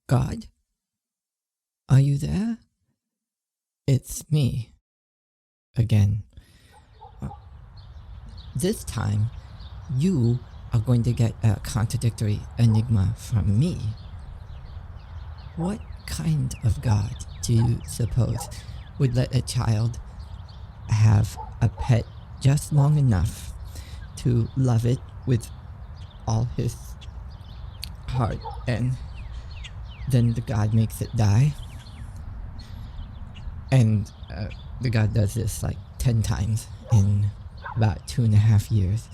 God? Are you there? It's me. Again. This time, you are going to get a contradictory enigma from me. What kind of God do you suppose would let a child have a pet just long enough to love it with all his heart, and then the God makes it die? And the God does this like 10 times in about 2.5 years.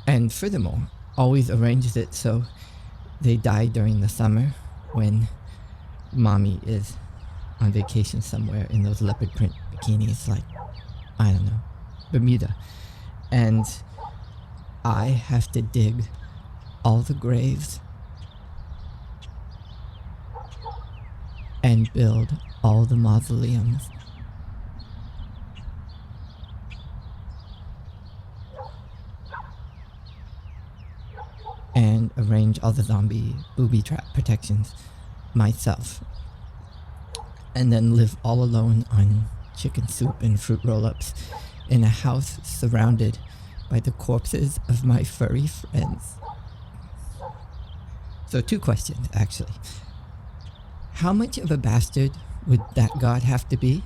And furthermore, always arranges it so they die during the summer when mommy is on vacation somewhere in those leopard print bikinis, like, I don't know, Bermuda. And I have to dig all the graves and build all the mausoleums. And arrange all the zombie booby trap protections myself. And then live all alone on chicken soup and fruit roll-ups in a house surrounded by the corpses of my furry friends. So 2 questions, actually. How much of a bastard would that God have to be?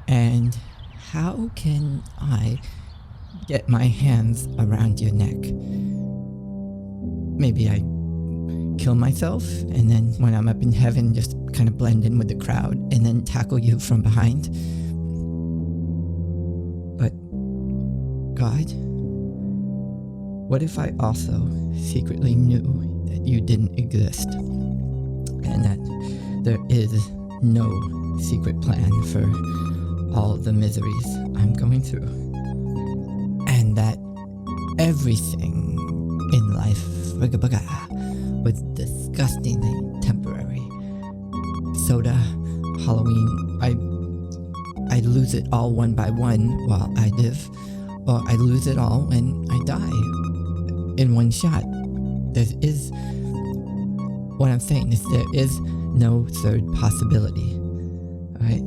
And how can I get my hands around your neck? Maybe I kill myself, and then when I'm up in heaven, just kind of blend in with the crowd, and then tackle you from behind. But, God, what if I also secretly knew that you didn't exist, and that there is no secret plan for all the miseries I'm going through, and that everything in life was disgustingly temporary? Soda, Halloween, I lose it all one by one while I live, or I lose it all when I die in one shot. What I'm saying is there is no third possibility, right?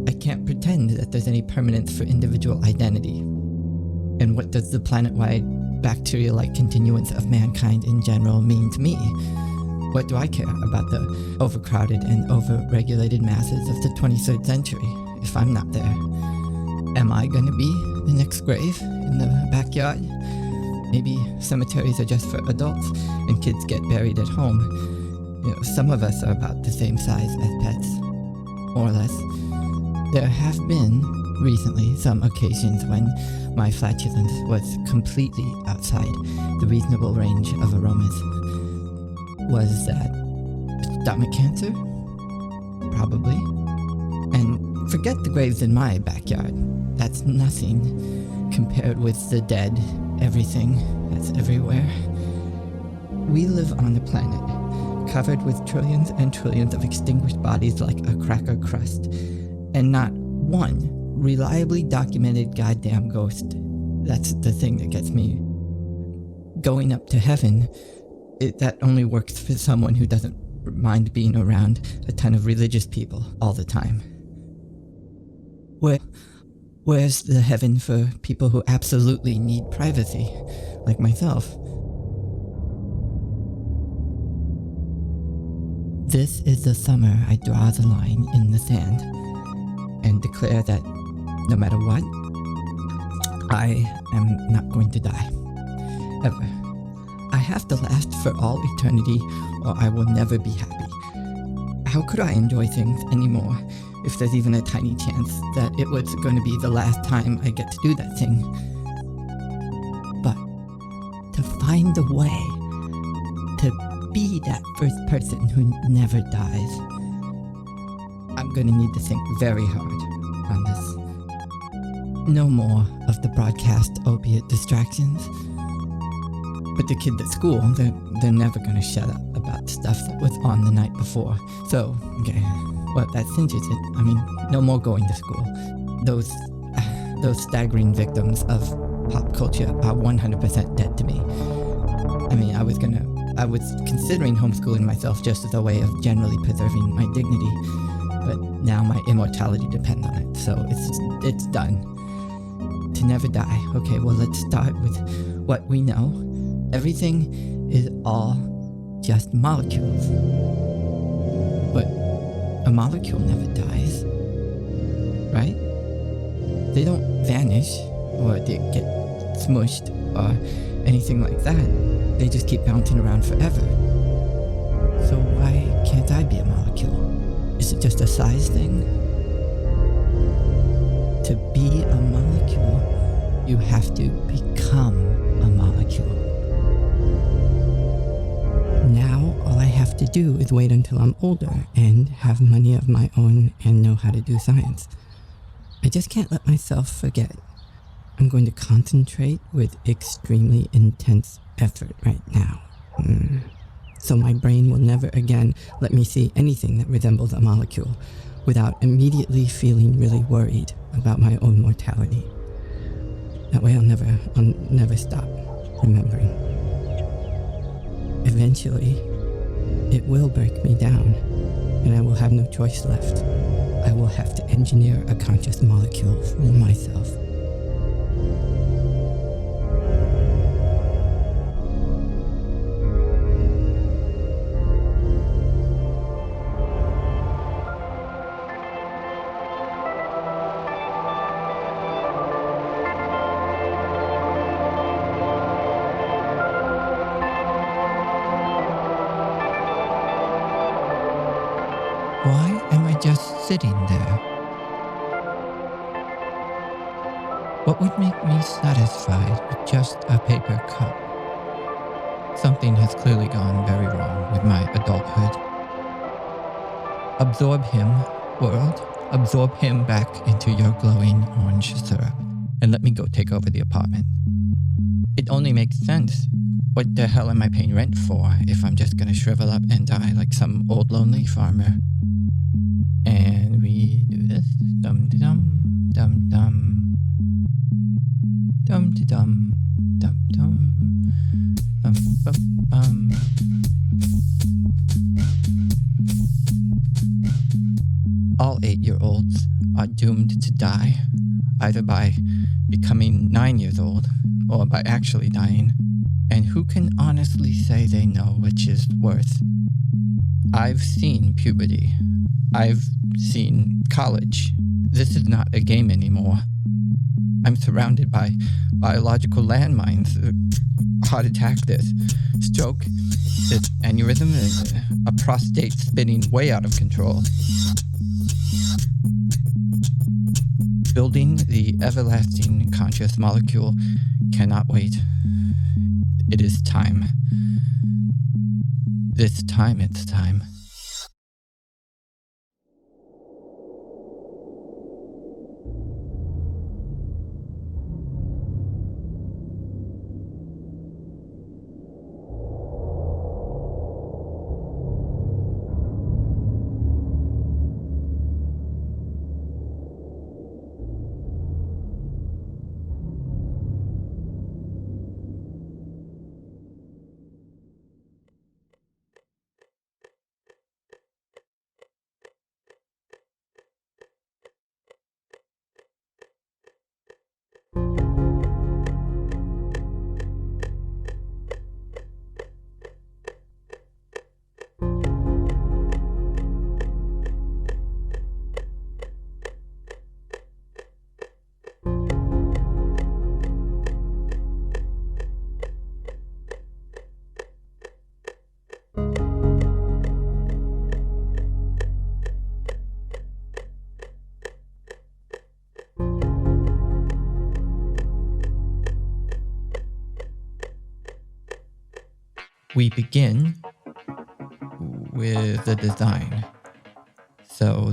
I can't pretend that there's any permanence for individual identity. And what does the planet-wide bacteria-like continuance of mankind in general mean to me? What do I care about the overcrowded and over-regulated masses of the 23rd century if I'm not there? Am I gonna be the next grave in the backyard? Maybe cemeteries are just for adults and kids get buried at home. You know, some of us are about the same size as pets, more or less. There have been recently some occasions when my flatulence was completely outside the reasonable range of aromas. Was that stomach cancer? Probably. And forget the graves in my backyard. That's nothing compared with the dead, everything that's everywhere. We live on a planet covered with trillions and trillions of extinguished bodies like a cracker crust, and not one reliably documented goddamn ghost. That's the thing that gets me. Going up to heaven, that only works for someone who doesn't mind being around a ton of religious people all the time. Where's the heaven for people who absolutely need privacy, like myself? This is the summer I draw the line in the sand and declare that no matter what, I am not going to die. Ever. I have to last for all eternity or I will never be happy. How could I enjoy things anymore if there's even a tiny chance that it was going to be the last time I get to do that thing? But to find a way to be that first person who never dies, I'm going to need to think very hard on this. No more of the broadcast opiate distractions. But the kids at school, they're never going to shut up about stuff that was on the night before. So, okay, well, that cinches it. I mean, no more going to school. Those staggering victims of pop culture are 100% dead to me. I mean, I was gonna I was considering homeschooling myself just as a way of generally preserving my dignity, but now my immortality depends on it, so it's done. To never die. Okay, well, let's start with what we know. Everything is all just molecules. But a molecule never dies, right? They don't vanish, or they get smushed, or anything like that. They just keep bouncing around forever. So why can't I be a molecule? Is it just a size thing? To be a molecule, you have to become a molecule. Now, all I have to do is wait until I'm older and have money of my own and know how to do science. I just can't let myself forget. I'm going to concentrate with extremely intense effort right now. So my brain will never again let me see anything that resembles a molecule without immediately feeling really worried about my own mortality. That way I'll never stop remembering. Eventually, it will break me down, and I will have no choice left. I will have to engineer a conscious molecule for myself. Why am I just sitting there? What would make me satisfied with just a paper cup? Something has clearly gone very wrong with my adulthood. Absorb him, world. Absorb him back into your glowing orange syrup, and let me go take over the apartment. It only makes sense. What the hell am I paying rent for if I'm just gonna shrivel up and die like some old lonely farmer? And we do this. Dum-de-dum, dum-dum. Dum-de-dum, dum-dum. Bum-bum-bum. All 8-year-olds are doomed to die, either by becoming 9 years old or by actually dying. And who can honestly say they know which is worse? I've seen puberty. I've seen college. This is not a game anymore. I'm surrounded by biological landmines. Heart attack, this stroke, this aneurysm, a prostate spinning way out of control. Building the everlasting conscious molecule cannot wait. It is time. This time it's time. We begin with the design. So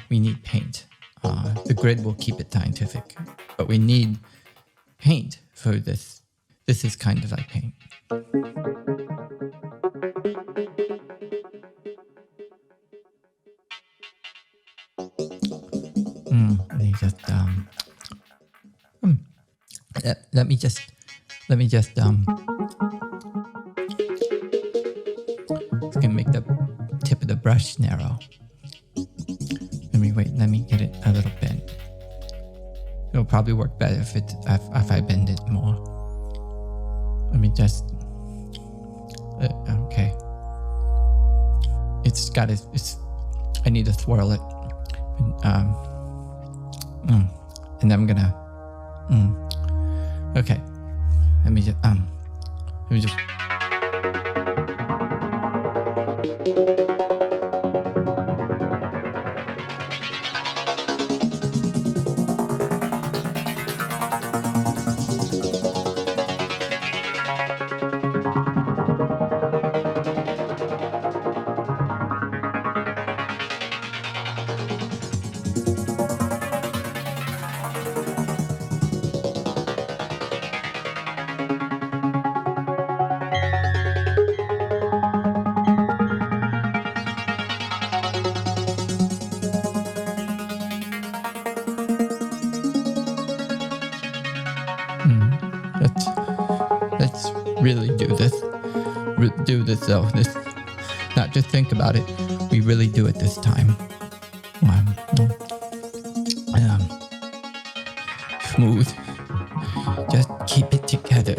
we need paint. The grid will keep it scientific, but we need paint for this. This is kind of like paint. Let me just brush narrow. Let me get it a little bent. It'll probably work better if I bend it more. Let me just, okay. I need to swirl it. And then I'm gonna, okay. Let me just. Let's really do this. Do this though. Not just think about it. We really do it this time. Smooth. Just keep it together.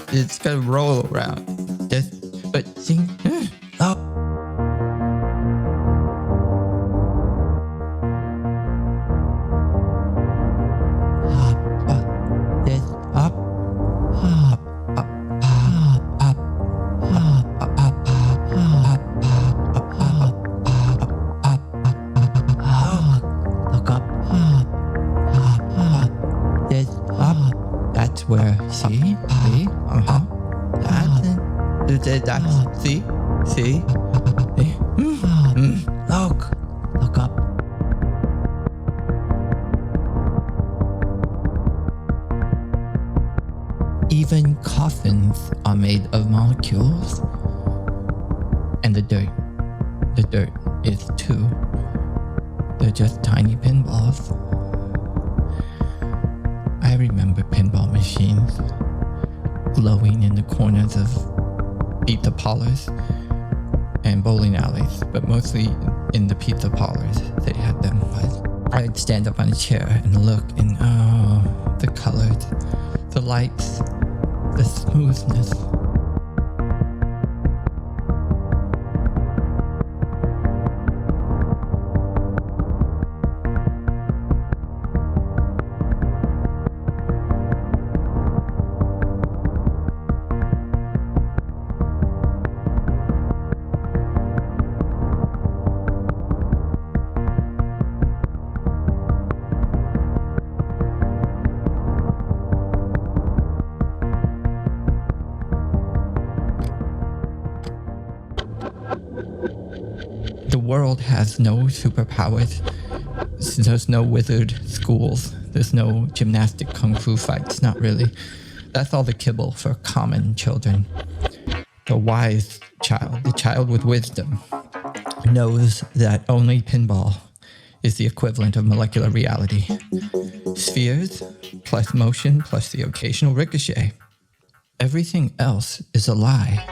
It's gonna roll around. But sing. Oh. Where see look up. Even coffins are made of molecules, and the dirt is too. They're just tiny pinballs. I remember pinball machines glowing in the corners of pizza parlors and bowling alleys, but mostly in the pizza parlors they had them. I'd stand up on a chair and look, and the colors, the lights, the smoothness. The world has no superpowers. There's no wizard schools. There's no gymnastic kung fu fights. Not really. That's all the kibble for common children. The wise child, the child with wisdom, knows that only pinball is the equivalent of molecular reality. Spheres, plus motion, plus the occasional ricochet. Everything else is a lie.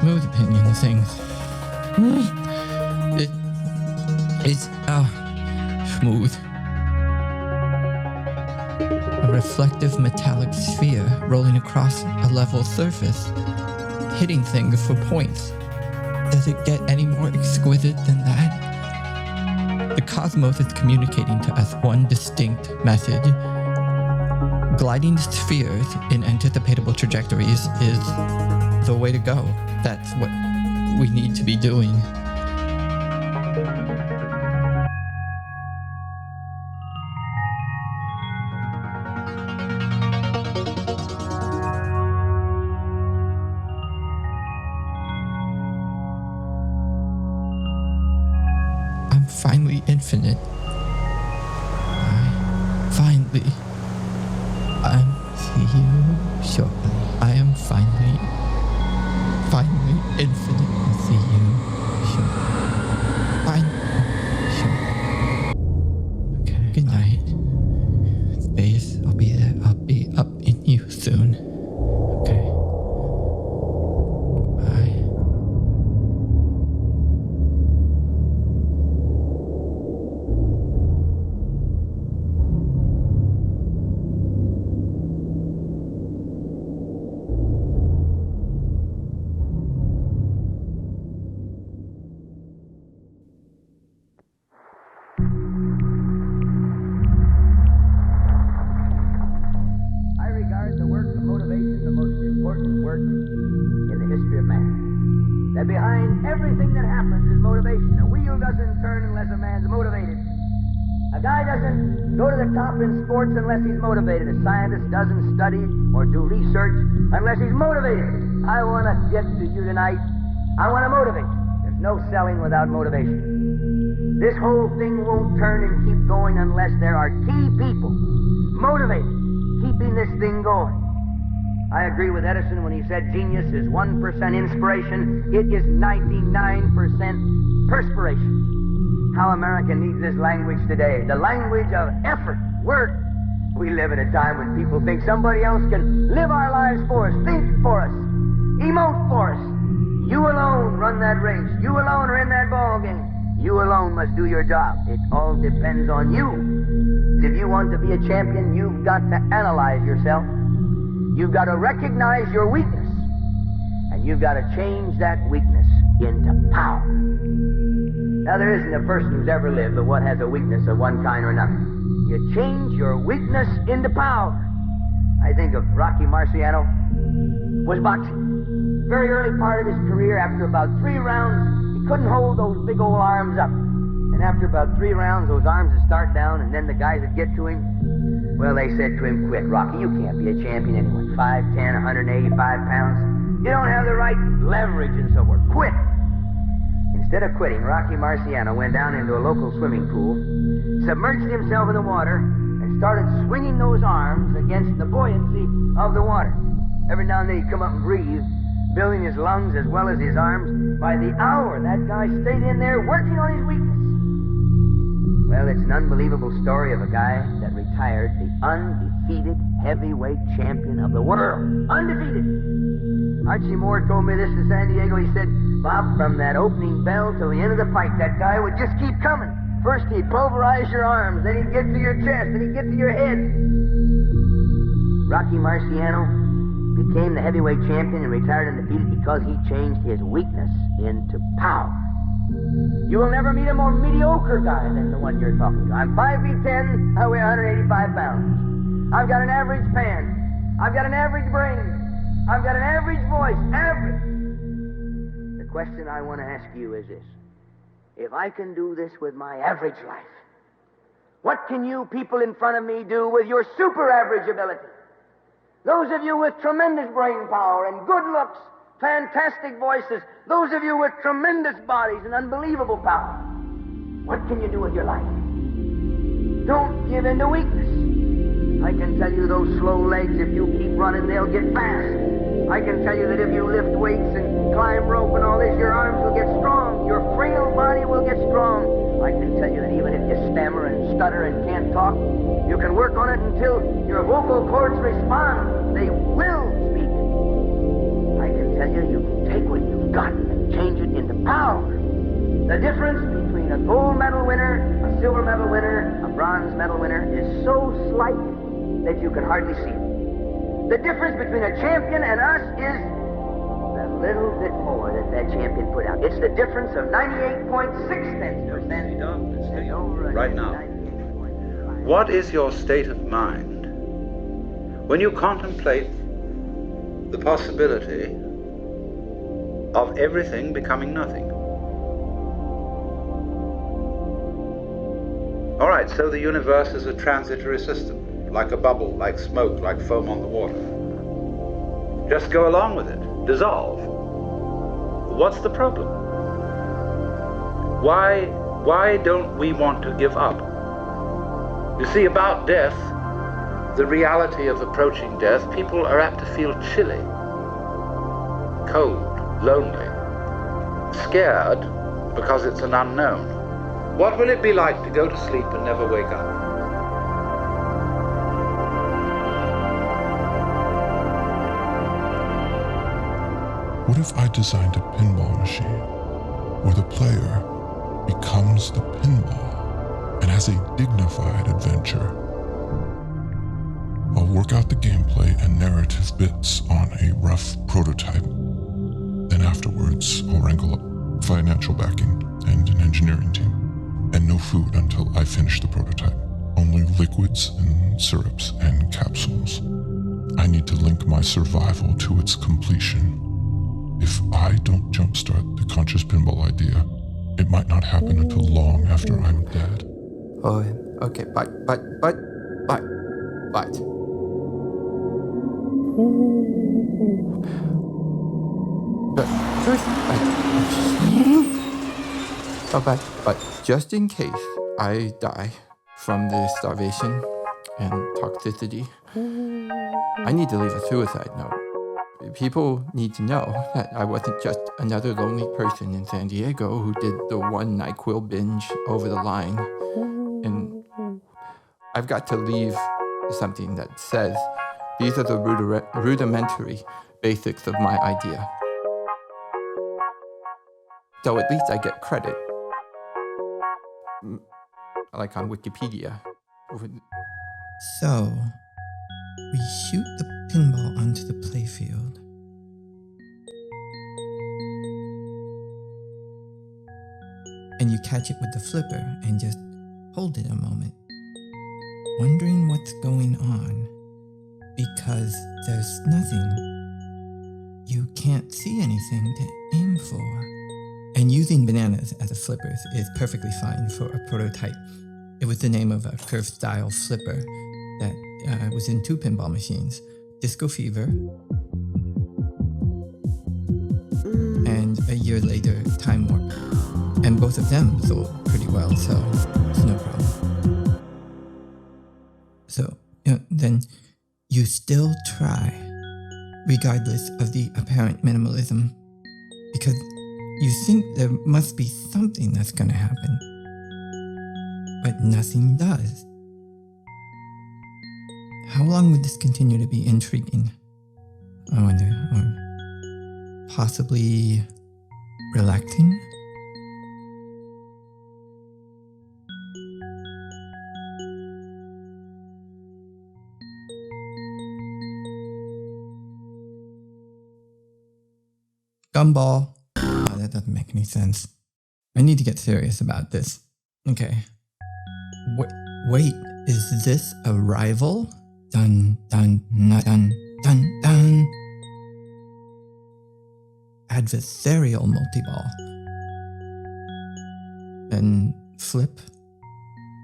Smooth opinion things. It's smooth. A reflective metallic sphere rolling across a level surface, hitting things for points. Does it get any more exquisite than that? The cosmos is communicating to us one distinct message. Gliding spheres in anticipatable trajectories is the way to go. That's what we need to be doing. I'm finally infinite. See you shortly. I am finally infinite. I'll see you shortly. thing that happens is motivation. A wheel doesn't turn unless a man's motivated. A guy doesn't go to the top in sports unless he's motivated. A scientist doesn't study or do research unless he's motivated. I want to get to you tonight. I want to motivate. There's no selling without motivation. This whole thing won't turn and keep going unless there are key people motivated, keeping this thing going. I agree with Edison when he said genius is 1% inspiration. It is 99% perspiration. How America needs this language today. The language of effort, work. We live in a time when people think somebody else can live our lives for us, think for us, emote for us. You alone run that race. You alone are in that ball game. You alone must do your job. It all depends on you. If you want to be a champion, you've got to analyze yourself. You've got to recognize your weakness. And you've got to change that weakness into power. Now, there isn't a person who's ever lived but what has a weakness of one kind or another. You change your weakness into power. I think of Rocky Marciano, was boxing. Very early part of his career, after about 3 rounds, he couldn't hold those big old arms up. And after about 3 rounds, those arms would start down, and then the guys would get to him. Well, they said to him, quit, Rocky, you can't be a champion anyway. 5'10", 185 pounds. You don't have the right leverage and so forth. Quit. Instead of quitting, Rocky Marciano went down into a local swimming pool, submerged himself in the water, and started swinging those arms against the buoyancy of the water. Every now and then he'd come up and breathe, building his lungs as well as his arms. By the hour, that guy stayed in there working on his weakness. Well, it's an unbelievable story of a guy that retired the undefeated heavyweight champion of the world. Undefeated. Archie Moore told me this in San Diego. He said, Bob, from that opening bell till the end of the fight, that guy would just keep coming. First he'd pulverize your arms, then he'd get to your chest, then he'd get to your head. Rocky Marciano became the heavyweight champion and retired undefeated because he changed his weakness into power. You will never meet a more mediocre guy than the one you're talking to. I'm 5'10", I weigh 185 pounds. I've got an average pan. I've got an average brain. I've got an average voice. Average. The question I want to ask you is this. If I can do this with my average life, what can you people in front of me do with your super average ability? Those of you with tremendous brain power and good looks, fantastic voices, those of you with tremendous bodies and unbelievable power, what can you do with your life? Don't give in to weakness. I can tell you those slow legs, if you keep running, they'll get fast. I can tell you that if you lift weights and climb rope and all this, your arms will get strong. Your frail body will get strong. I can tell you that even if you stammer and stutter and can't talk, you can work on it until your vocal cords respond. They will speak. I can tell you, you can take what you've got and change it into power. The difference between a gold medal winner, a silver medal winner, a bronze medal winner is so slight that you can hardly see it. The difference between a champion and us is the little bit more that that champion put out. It's the difference of 98.6%. Right now. What is your state of mind when you contemplate the possibility of everything becoming nothing? All right, so the universe is a transitory system, like a bubble, like smoke, like foam on the water. Just go along with it, dissolve. What's the problem? Why don't we want to give up? You see, about death, the reality of approaching death, people are apt to feel chilly, cold, lonely, scared because it's an unknown. What will it be like to go to sleep and never wake up? What if I designed a pinball machine where the player becomes the pinball and has a dignified adventure? I'll work out the gameplay and narrative bits on a rough prototype. Then afterwards, I'll wrangle up financial backing and an engineering team. And no food until I finish the prototype. Only liquids and syrups and capsules. I need to link my survival to its completion. If I don't jumpstart the conscious pinball idea, it might not happen until long after I'm dead. Oh, okay, but. But just in case I die from the starvation and toxicity, I need to leave a suicide note. People need to know that I wasn't just another lonely person in San Diego who did the one NyQuil binge over the line. And I've got to leave something that says, these are the rudimentary basics of my idea. So at least I get credit. Like on Wikipedia. So, we shoot the pinball onto the playfield. And you catch it with the flipper and just hold it a moment, wondering what's going on, because there's nothing. You can't see anything to aim for. And using bananas as a flippers is perfectly fine for a prototype. It was the name of a curve-style flipper that was in 2 pinball machines, Disco Fever, and a year later, Time Warp. And both of them sold pretty well, so it's no problem. So, then you still try, regardless of the apparent minimalism, because you think there must be something that's going to happen, but nothing does. How long would this continue to be intriguing? I wonder. Or possibly relaxing? Gumball. Oh, that doesn't make any sense. I need to get serious about this. Okay. Wait, is this a rival? Dun, dun, na, dun, dun, dun. Adversarial multi-ball. Then flip.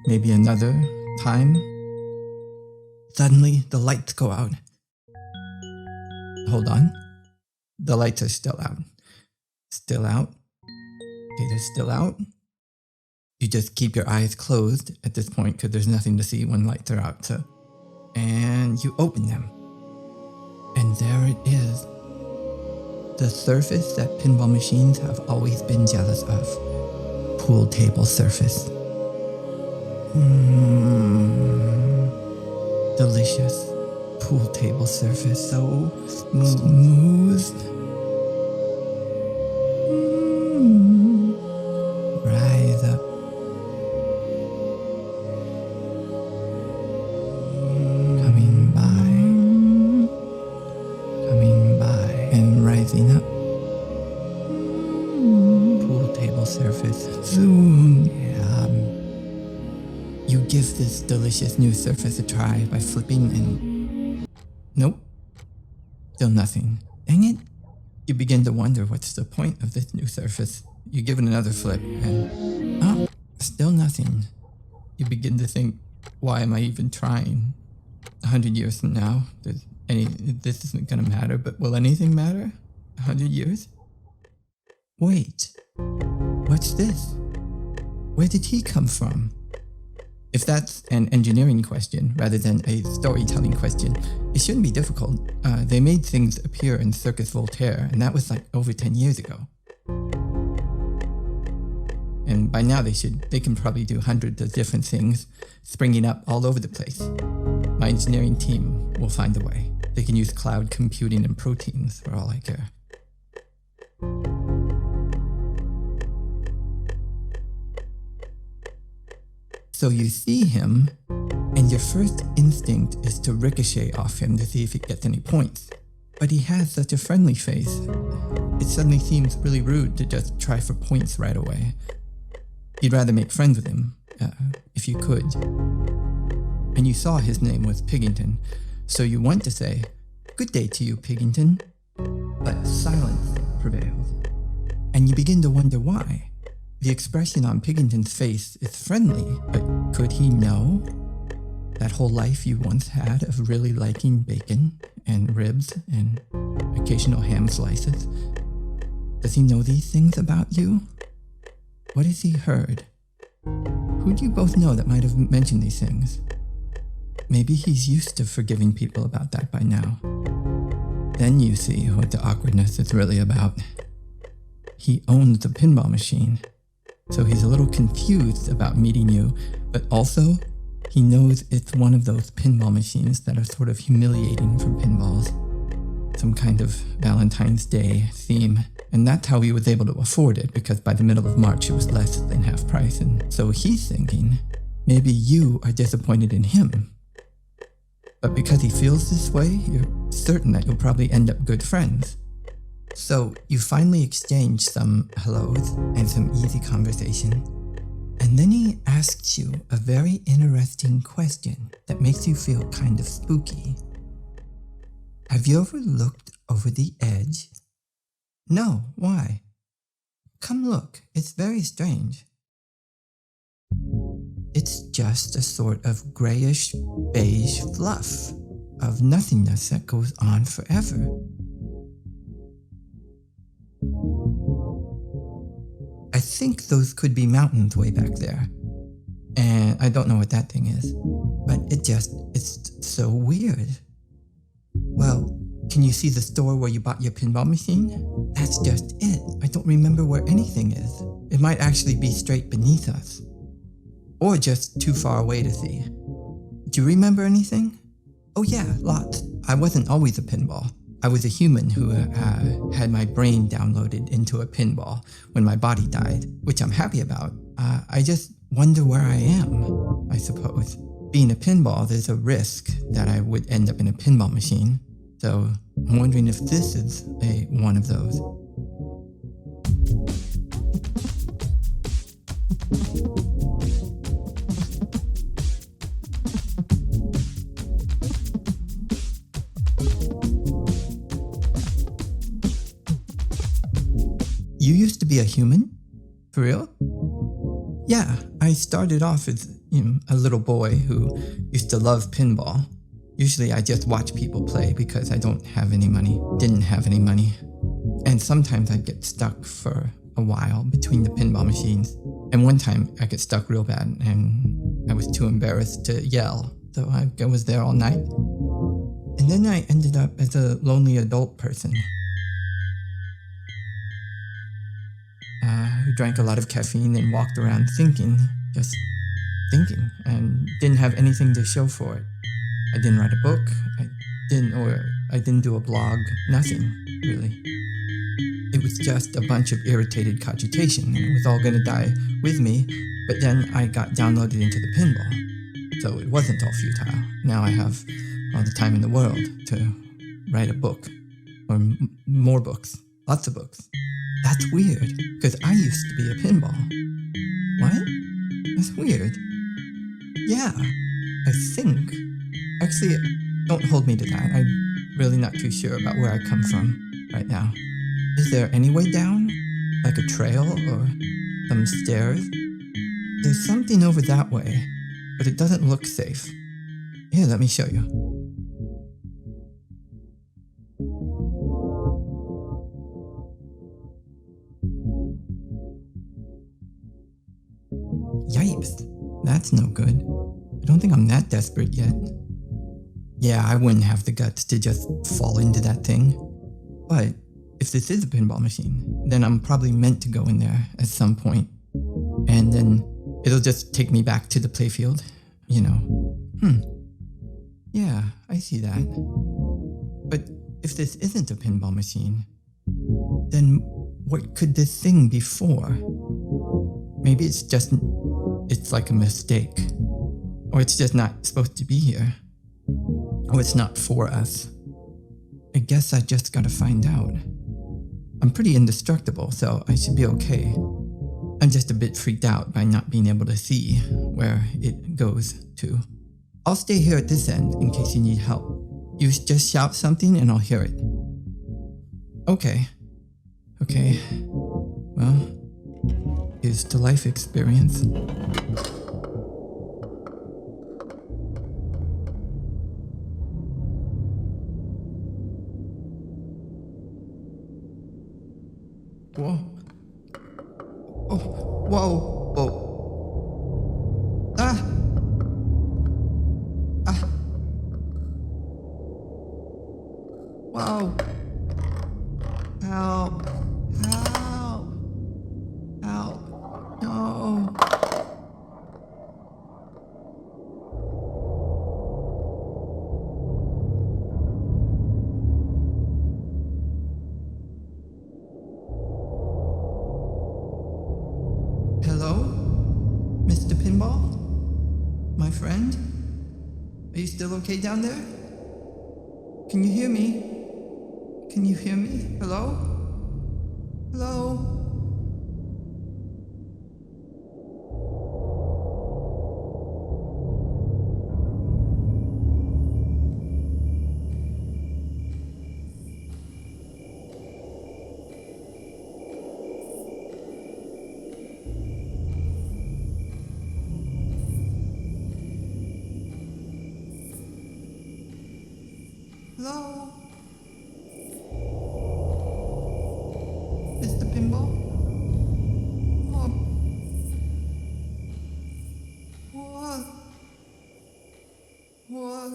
Maybe another time. Suddenly, the lights go out. Hold on. The lights are still out. Still out. Okay, they're still out. You just keep your eyes closed at this point because there's nothing to see when lights are out. So, and you open them. And there it is. The surface that pinball machines have always been jealous of. Pool table surface. Delicious. Pool table surface. So smooth. Rise up. Coming by, and rising up. Pool table surface. Zoom. You give this delicious new surface a try by flipping and... Nope. Still nothing. Dang it. You begin to wonder what's the point of this new surface. You give it another flip and... Oh, still nothing. You begin to think, why am I even trying? 100 years from now, this isn't gonna matter, but will anything matter? 100 years? Wait. What's this? Where did he come from? If that's an engineering question rather than a storytelling question, it shouldn't be difficult. They made things appear in Circus Voltaire, and that was like over 10 years ago. And by now they can probably do hundreds of different things springing up all over the place. My engineering team will find a way. They can use cloud computing and proteins for all I care. So you see him, and your first instinct is to ricochet off him to see if it gets any points. But he has such a friendly face. It suddenly seems really rude to just try for points right away. You'd rather make friends with him, if you could. And you saw his name was Pig Anton, so you want to say, "Good day to you, Pig Anton." But silence prevails. And you begin to wonder why. The expression on Pig Anton's face is friendly, but could he know that whole life you once had of really liking bacon and ribs and occasional ham slices? Does he know these things about you? What has he heard? Who do you both know that might have mentioned these things? Maybe he's used to forgiving people about that by now. Then you see what the awkwardness is really about. He owns the pinball machine, so he's a little confused about meeting you, but also he knows it's one of those pinball machines that are sort of humiliating for pinballs. Some kind of Valentine's Day theme. And that's how he was able to afford it, because by the middle of March it was less than half price. And so he's thinking, maybe you are disappointed in him. But because he feels this way, you're certain that you'll probably end up good friends. So you finally exchange some hellos and some easy conversation. And then he asks you a very interesting question that makes you feel kind of spooky. Have you ever looked over the edge? No, why? Come look, it's very strange. It's just a sort of grayish beige fluff of nothingness that goes on forever. I think those could be mountains way back there. And I don't know what that thing is, but it's so weird. Well, can you see the store where you bought your pinball machine? That's just it. I don't remember where anything is. It might actually be straight beneath us. Or just too far away to see. Do you remember anything? Oh yeah, lots. I wasn't always a pinball. I was a human who had my brain downloaded into a pinball when my body died, which I'm happy about. I just wonder where I am, I suppose. Being a pinball, there's a risk that I would end up in a pinball machine. So I'm wondering if this is one of those. You used to be a human? For real? Yeah, I started off as a little boy who used to love pinball. Usually I just watch people play because I didn't have any money. And sometimes I'd get stuck for a while between the pinball machines. And one time I got stuck real bad and I was too embarrassed to yell. So I was there all night. And then I ended up as a lonely adult person. Who drank a lot of caffeine and walked around just thinking, and didn't have anything to show for it. I didn't write a book, I didn't do a blog, nothing, really. It was just a bunch of irritated cogitation, and it was all gonna die with me, but then I got downloaded into the pinball. So it wasn't all futile. Now I have all the time in the world to write a book, or more books, lots of books. That's weird, because I used to be a pinball. What? That's weird. Yeah, I think. Actually, don't hold me to that. I'm really not too sure about where I come from right now. Is there any way down? Like a trail or some stairs? There's something over that way, but it doesn't look safe. Here, let me show you. Yipes, that's no good. I don't think I'm that desperate yet. Yeah, I wouldn't have the guts to just fall into that thing. But if this is a pinball machine, then I'm probably meant to go in there at some point. And then it'll just take me back to the playfield, Yeah, I see that. But if this isn't a pinball machine, then what could this thing be for? Maybe it's like a mistake. Or it's just not supposed to be here. Or it's not for us. I guess I just gotta find out. I'm pretty indestructible, so I should be okay. I'm just a bit freaked out by not being able to see where it goes to. I'll stay here at this end in case you need help. You just shout something and I'll hear it. Okay. Okay. Well, here's the life experience. Whoa. Oh, whoa. Whoa. Ah! Ah! Whoa! Help! Help! Help! No! Hello? Mr. Pinball? My friend? Are you still okay down there? Can you hear me? Can you hear me? Hello? Hello? Hello? Mr. Pinball? Oh. What? What?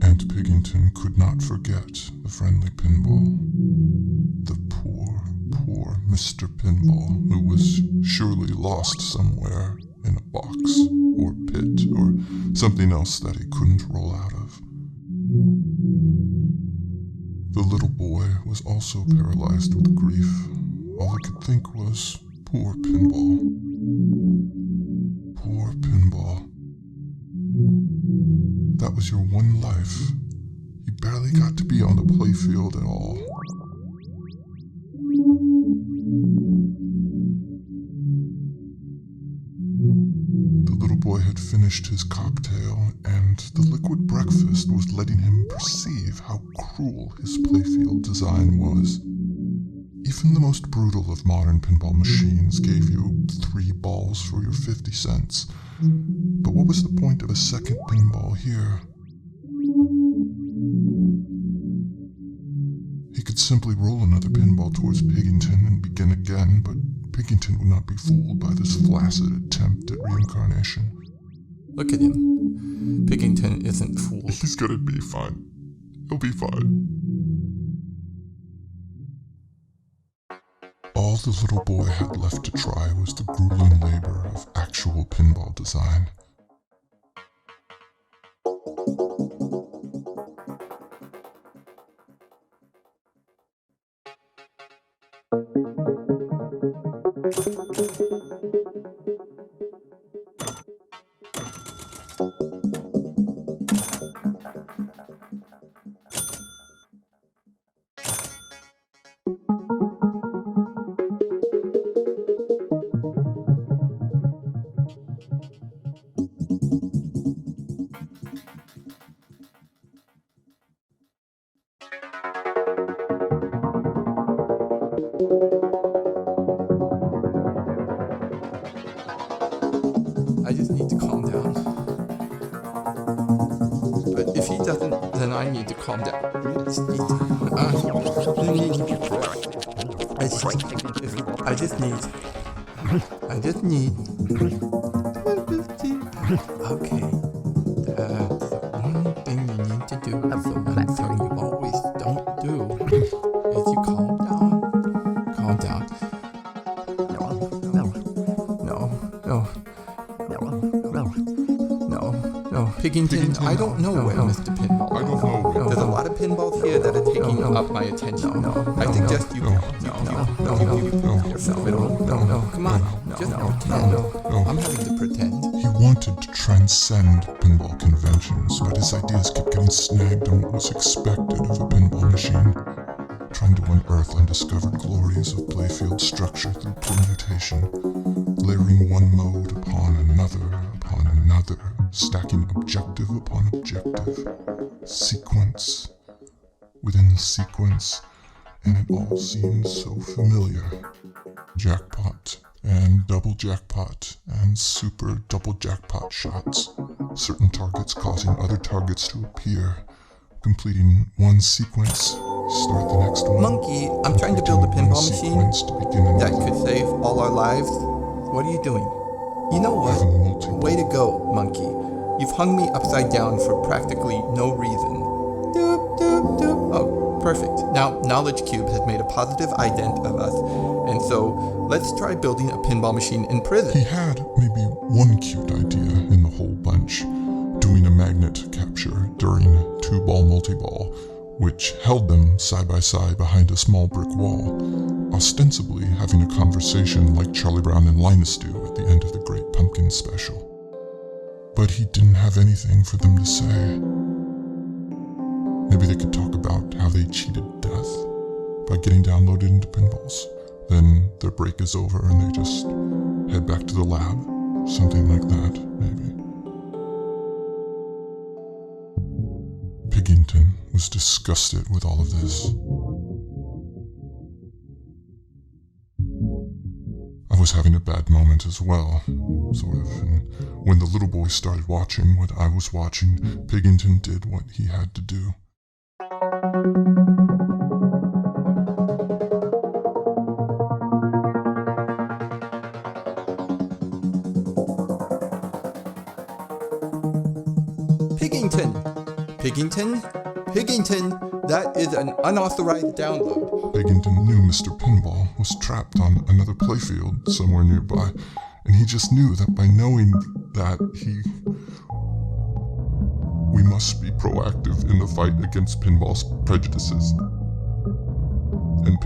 And Pig Anton could not forget the friendly Pinball. The poor, poor Mr. Pinball, who was surely lost somewhere in a box, or pit, or something else that he couldn't roll out of. The little boy was also paralyzed with grief. All he could think was, poor Pinball. Poor Pinball. That was your one life. You barely got to be on the playfield at all. The little boy had finished his cocktail, and the liquid breakfast was letting him perceive how cruel his playfield design was. Even the most brutal of modern pinball machines gave you 3 balls for your 50 cents. But what was the point of a second pinball here? He could simply roll another pinball towards Pig Anton and begin again, but Pig Anton would not be fooled by this flaccid attempt at reincarnation. Look at him. Pig Anton isn't fooled. He's gonna be fine. He'll be fine. All the little boy had left to try was the grueling labor of actual pinball design. I just need to calm down. But if he doesn't, then I need to calm down. I just need. Okay. The one thing you need to do. So what I'm telling you always don't do is you calm down. Calm down. No. Piggington, I don't know where Mr. Pinball. I don't know where. There's a lot of pinballs here that are taking up my attention. I suggest you Come on, just pretend. I'm having to pretend. He wanted to transcend pinball conventions, but his ideas kept getting snagged on what was expected of a pinball machine. Trying to unearth undiscovered glories of playfield structure through permutation, layering one mode upon another, stacking objective upon objective, sequence within sequence, and it all seemed so familiar. Jackpot, and double jackpot, and super double jackpot shots, certain targets causing other targets to appear, completing one sequence, start the next one. Monkey, I'm trying to build a pinball machine that could could save all our lives. What are you doing? You know what? Way to go, Monkey. You've hung me upside down for practically no reason. Doop, doop, doop. Oh, perfect. Now, Knowledge Cube has made a positive ident of us, and so let's try building a pinball machine in prison. He had maybe one cute idea in the whole bunch, doing a magnet capture during two-ball multi-ball, which held them side by side behind a small brick wall, ostensibly having a conversation like Charlie Brown and Linus do at the end of the Great Pumpkin special. But he didn't have anything for them to say. Maybe they could talk about how they cheated death by getting downloaded into pinballs. Then their break is over and they just head back to the lab. Something like that, maybe. Piggington was disgusted with all of this. I was having a bad moment as well, sort of, and when the little boy started watching what I was watching, Piggington did what he had to do. Piggington, that is an unauthorized download. Piggington knew Mr. Pinball was trapped on another playfield somewhere nearby, and he just knew that by knowing that we must be proactive in the fight against pinball's prejudices. And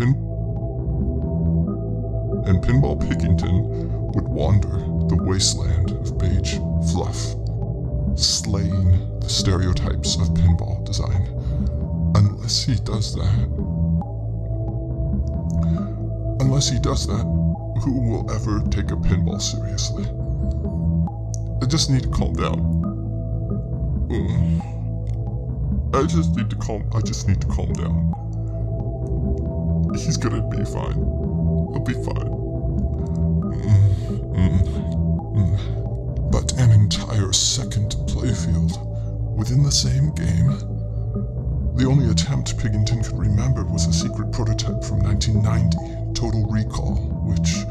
Pinball Piggington would wander the wasteland of beige fluff, slaying the stereotypes of pinball design. Unless he does that, who will ever take a pinball seriously? I just need to calm down. I just need to calm down. He's gonna be fine. He'll be fine. But an entire second playfield within the same game? The only attempt Piggington could remember was a secret prototype from 1990, Total Recall, which,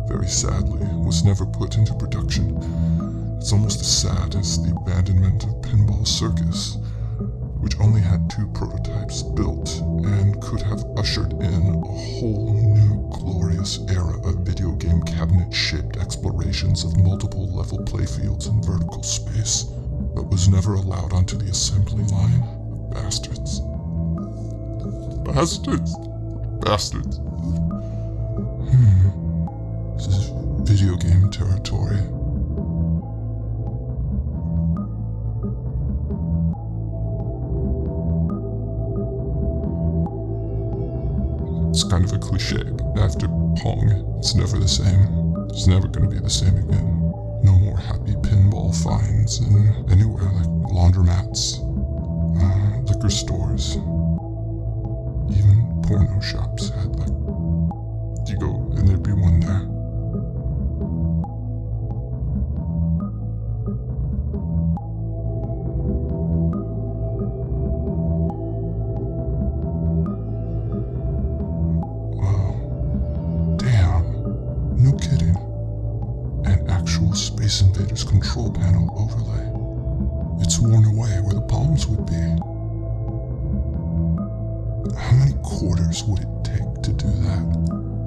very sadly, was never put into production. It's almost as sad as the abandonment of Pinball Circus, which only had 2 prototypes built and could have ushered in a whole new glorious era of video game cabinet-shaped explorations of multiple level playfields in vertical space, but was never allowed onto the assembly line of bastards. Bastards. This is video game territory. It's kind of a cliche, but after Pong, it's never the same. It's never going to be the same again. No more happy pinball finds in anywhere like laundromats, liquor stores, even porno shops had like, you go and there'd be one there. Space Invaders control panel overlay. It's worn away where the palms would be. How many quarters would it take to do that?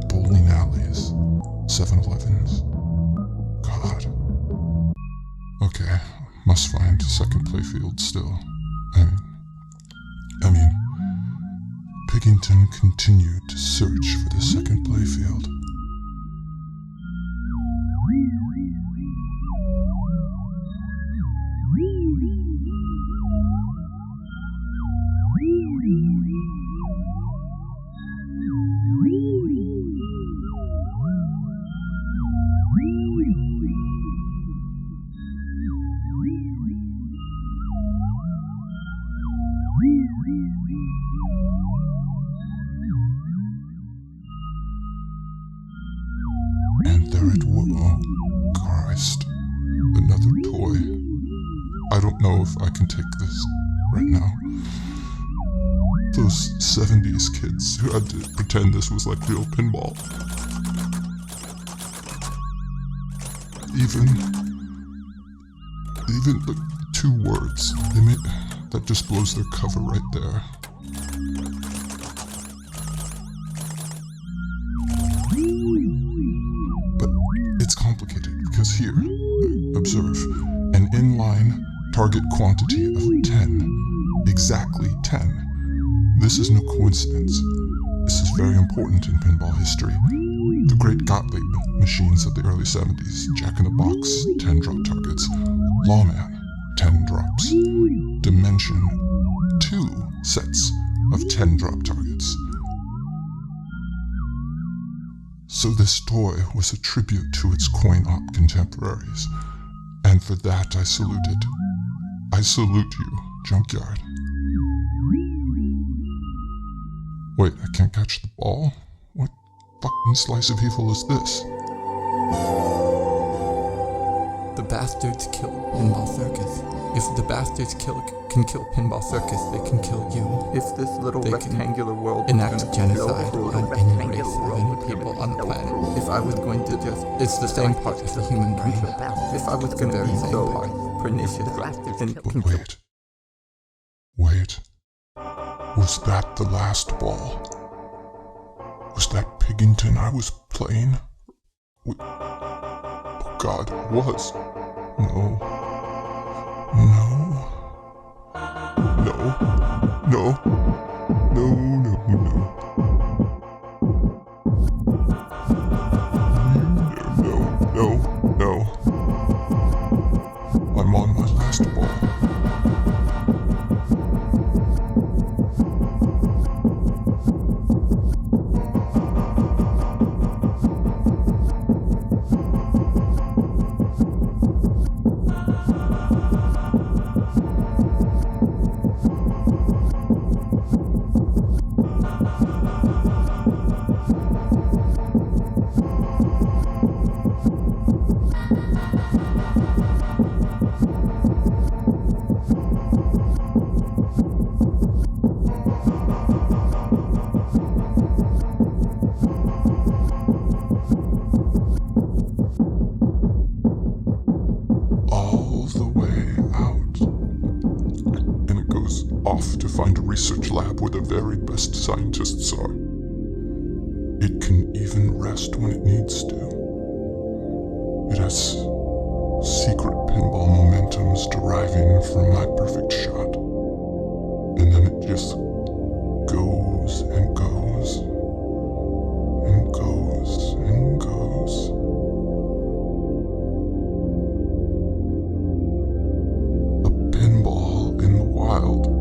Bowling alleys, 7-Elevens. God. Okay, must find second playfield still. I mean, Pig Anton continued to search for the second playfield. And there it was. Oh, Christ. Another toy. I don't know if I can take this right now. Those 70s kids who had to pretend this was like real pinball. Even the 2 words, that just blows their cover right there. But it's complicated because here, observe, an inline target quantity of 10. Exactly 10. This is no coincidence. This is very important in pinball history. The great Gottlieb machines of the early 70s, Jack-in-the-Box, 10 drop targets. Lawman, 10 drops. Dimension, 2 sets of 10 drop targets. So this toy was a tribute to its coin-op contemporaries, and for that I salute it. I salute you, Junkyard. Wait, I can't catch the ball? What fucking slice of evil is this? The bastards kill Pinball Circus. If the bastards can kill Pinball Circus, they can kill you. If this little rectangular world enact genocide on any race of any people on the planet. If I was going to just... It's the same part as the human brain. If I was going to be so pernicious, then... Wait. Was that the last ball? Was that Pig Anton I was playing? Oh God, it was. No. I'm on my last ball. To find a research lab where the very best scientists are. It can even rest when it needs to. It has secret pinball momentums deriving from my perfect shot. And then it just goes and goes and goes and goes. A pinball in the wild.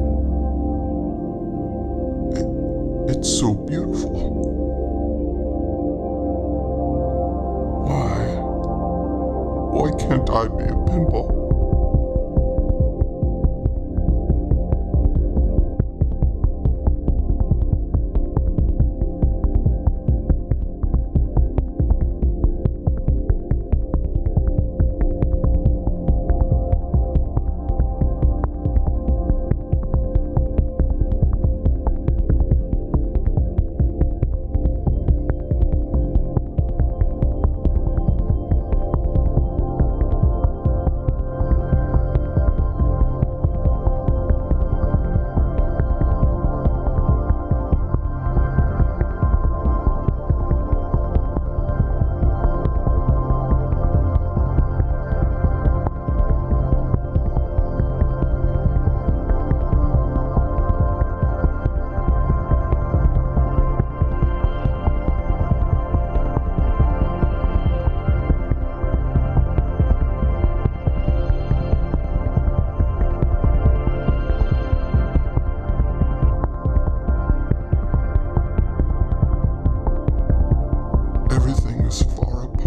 It's so beautiful. Why can't I be a pinball?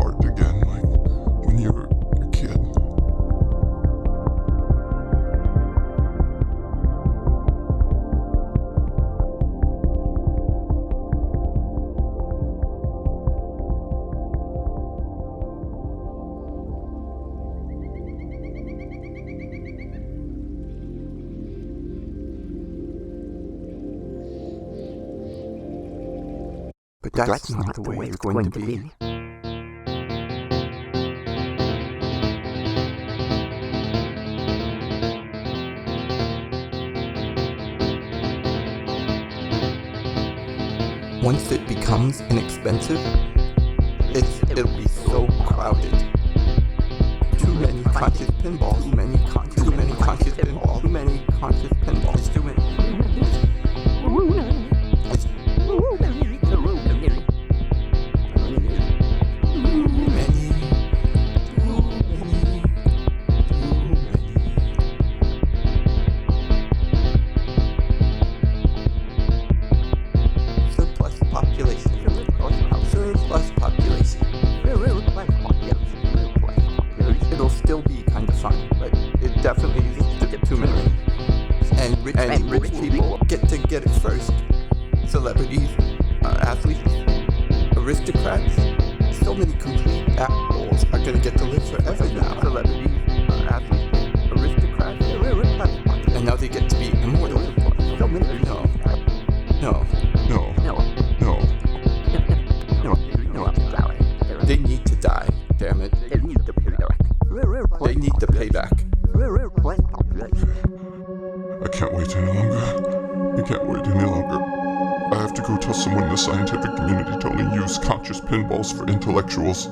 apart again, like when you were a kid. But that's not the way it's going to be. Once it becomes inexpensive, it'll be so crowded. Too many conscious pinballs, too many conscious pinballs, too many conscious pinballs. It's too many. It'll still be kind of fun, but it definitely used to get too many. And rich people get to get it first. Celebrities, athletes, aristocrats, so many complete assholes are gonna get to live forever now. Celebrities, athletes, aristocrats, and now they get to be immortal. No. They need to die, damn it. They need the payback. I can't wait any longer. I can't wait any longer. I have to go tell someone in the scientific community to only use conscious pinballs for intellectuals.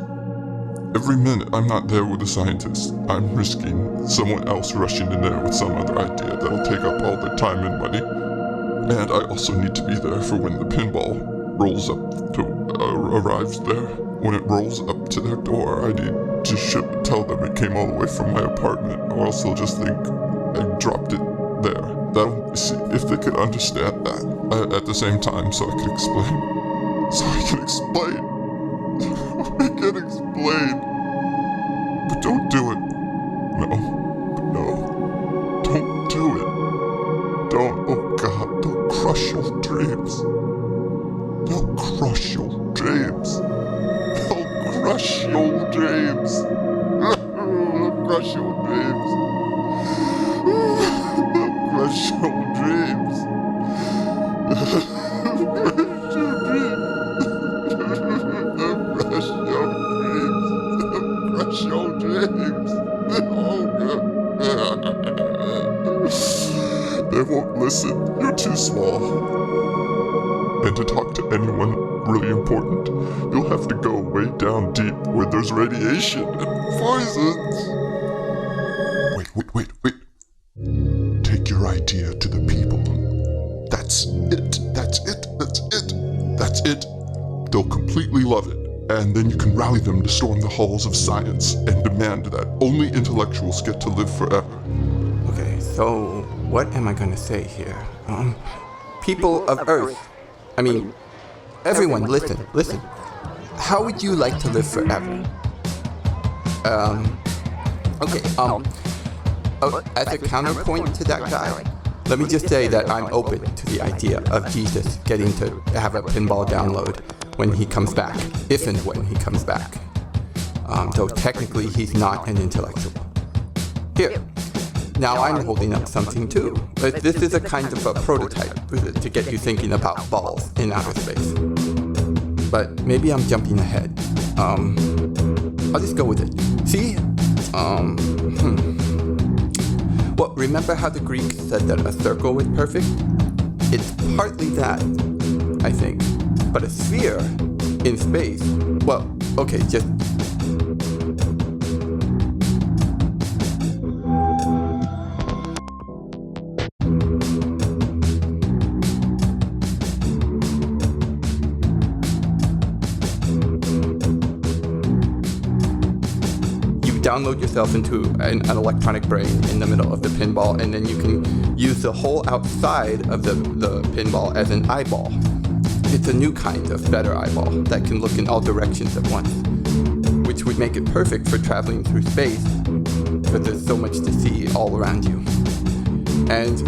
Every minute I'm not there with the scientists, I'm risking someone else rushing in there with some other idea that'll take up all their time and money. And I also need to be there for when the pinball arrives there. When it rolls up to their door, I need to tell them it came all the way from my apartment, or else they'll just think I dropped it there. That'll see if they could understand that at the same time, so I can explain. We can explain. But don't do it. No. Don't do it. Don't. Oh God. Don't crush your dreams. They'll crush your dreams. They'll crush your dreams. They'll crush your dreams. They'll crush your dreams. Crush your dreams. They won't listen. You're too small. And to talk to anyone really important, you'll have to go way down deep where there's radiation and poisons. Wait. Take your idea to the people. That's it. They'll completely love it. And then you can rally them to storm the halls of science and demand that only intellectuals get to live forever. Okay, so what am I gonna say here? People of Earth. I mean, everyone, listen. How would you like to live forever? As a counterpoint to that guy, let me just say that I'm open to the idea of Jesus getting to have a pinball download when he comes back, if and when he comes back. Though technically he's not an intellectual. Here, now I'm holding up something too, but this is a kind of a prototype to get you thinking about balls in outer space. But maybe I'm jumping ahead. I'll just go with it. See? Well, remember how the Greeks said that a circle was perfect? It's partly that, I think. But a sphere in space, well, okay, just... download yourself into an electronic brain in the middle of the pinball, and then you can use the whole outside of the pinball as an eyeball. It's a new kind of better eyeball that can look in all directions at once. which would make it perfect for traveling through space, but there's so much to see all around you. And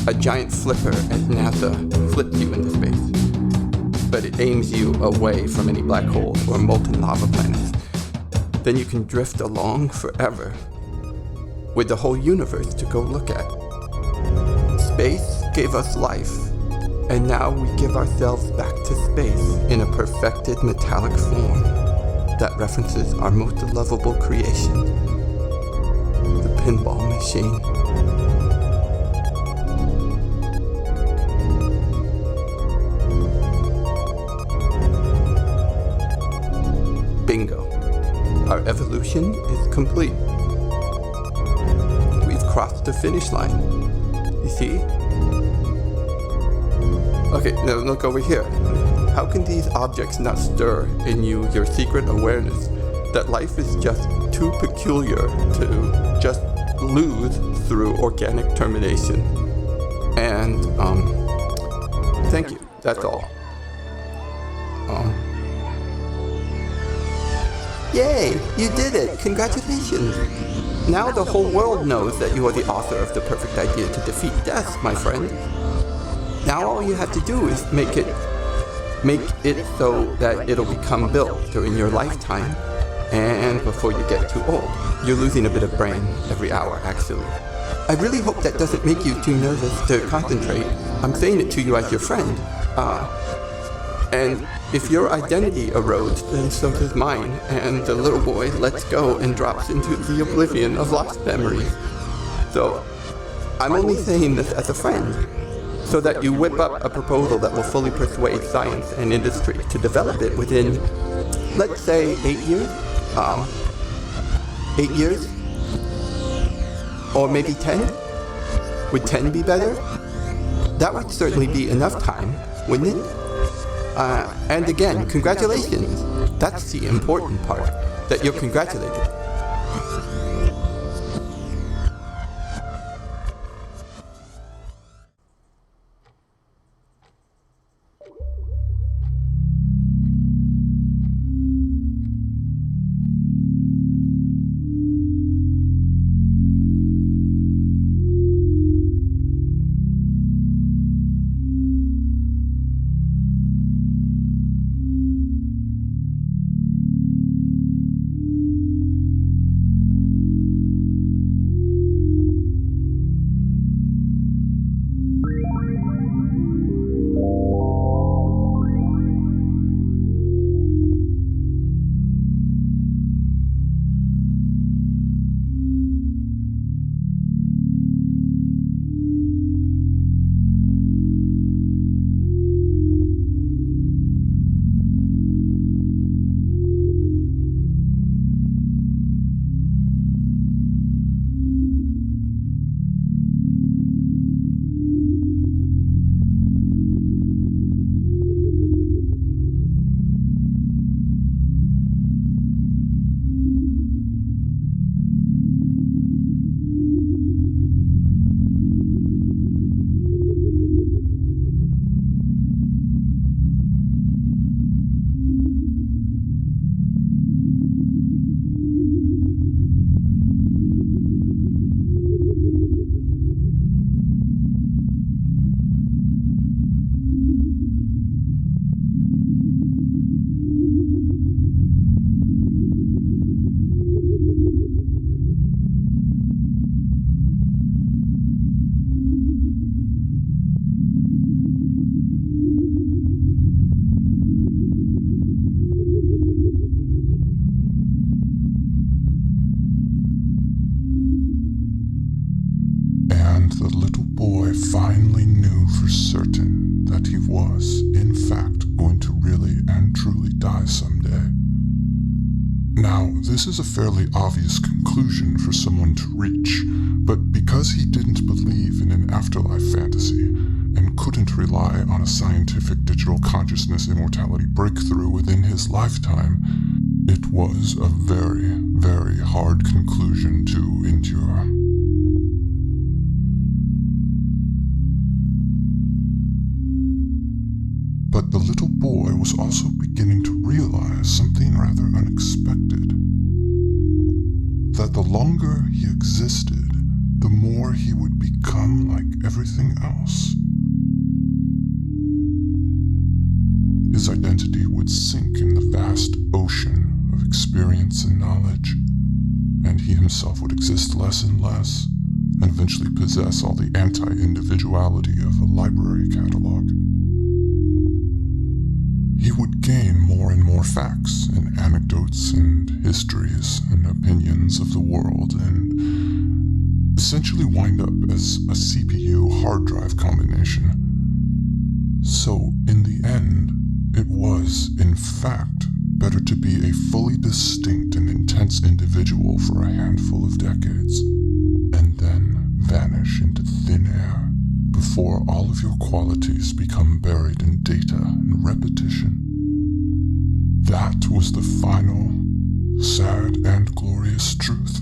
a giant flipper at NASA flips you into space, but it aims you away from any black holes or molten lava planets. Then you can drift along forever, with the whole universe to go look at. Space gave us life, and now we give ourselves back to space in a perfected metallic form that references our most lovable creation, the pinball machine. Bingo. Our evolution is complete. We've crossed the finish line. You see? Okay, now look over here. How can these objects not stir in you your secret awareness that life is just too peculiar to just lose through organic termination? And, thank you. That's all. Yay! You did it! Congratulations! Now the whole world knows that you are the author of the perfect idea to defeat death, my friend. Now all you have to do is make it so that it'll become built during your lifetime and before you get too old. You're losing a bit of brain every hour, actually. I really hope that doesn't make you too nervous to concentrate. I'm saying it to you as your friend. And if your identity erodes, then so does mine, and the little boy lets go and drops into the oblivion of lost memories. So, I'm only saying this as a friend, so that you whip up a proposal that will fully persuade science and industry to develop it within, let's say, 8 years? 8 years? Or maybe 10? Would 10 be better? That would certainly be enough time, wouldn't it? And again, congratulations. That's the important part, that you're congratulated. Finally knew for certain that he was, in fact, going to really and truly die someday. Now, this is a fairly obvious conclusion for someone to reach, but because he didn't believe in an afterlife fantasy and couldn't rely on a scientific digital consciousness immortality breakthrough within his lifetime, it was a very, very hard conclusion to endure. But the little boy was also beginning to realize something rather unexpected. That the longer he existed, the more he would become like everything else. His identity would sink in the vast ocean of experience and knowledge, and he himself would exist less and less, and eventually possess all the anti-individuality of a library catalog. He would gain more and more facts and anecdotes and histories and opinions of the world and essentially wind up as a CPU hard drive combination. So, in the end, it was, in fact, better to be a fully distinct and intense individual for a handful of decades, and then vanish into thin air before all of your qualities become buried in data and repetition. That was the final, sad and glorious truth.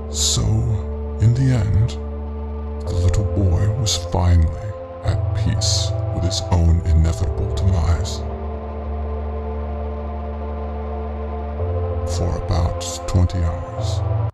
So, in the end, the little boy was finally at peace with his own inevitable demise. For about 20 hours.